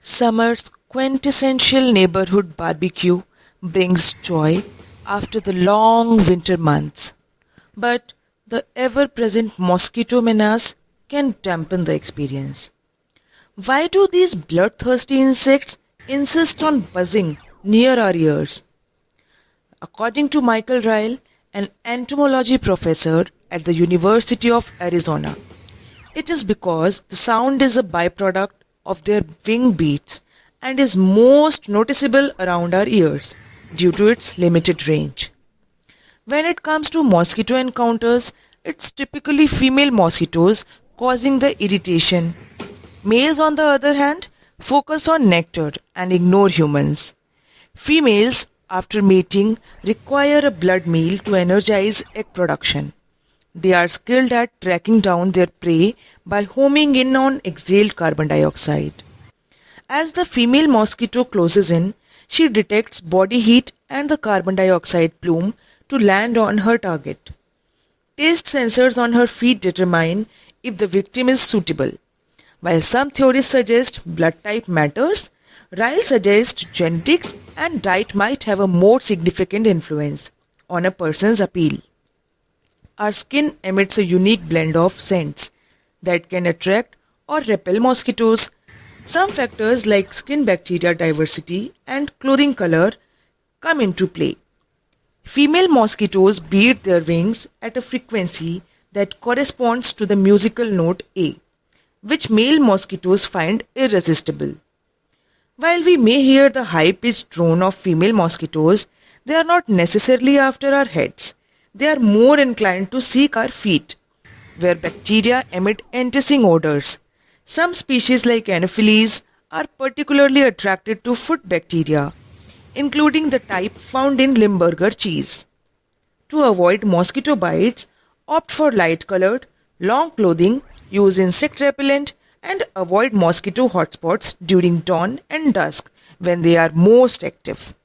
Summer's quintessential neighborhood barbecue brings joy after the long winter months, but the ever present mosquito menace can dampen the experience. Why do these bloodthirsty insects insist on buzzing near our ears? According to Michael Ryle, an entomology professor at the University of Arizona, it is because the sound is a byproduct of their wing beats and is most noticeable around our ears due to its limited range. When it comes to mosquito encounters, it's typically female mosquitoes causing the irritation. Males, on the other hand, focus on nectar and ignore humans. Females, after mating, require a blood meal to energize egg production. They are skilled at tracking down their prey by homing in on exhaled carbon dioxide. As the female mosquito closes in, she detects body heat and the carbon dioxide plume to land on her target. Taste sensors on her feet determine if the victim is suitable. While some theories suggest blood type matters, Ryle suggests genetics and diet might have a more significant influence on a person's appeal. Our skin emits a unique blend of scents that can attract or repel mosquitoes. Some factors like skin bacteria diversity and clothing color come into play. Female mosquitoes beat their wings at a frequency that corresponds to the musical note A, which male mosquitoes find irresistible. While we may hear the high-pitched drone of female mosquitoes, they are not necessarily after our heads. They are more inclined to seek our feet, where bacteria emit enticing odors. Some species like Anopheles are particularly attracted to foot bacteria, including the type found in Limburger cheese. To avoid mosquito bites, opt for light-colored, long clothing, use insect repellent, and avoid mosquito hotspots during dawn and dusk when they are most active.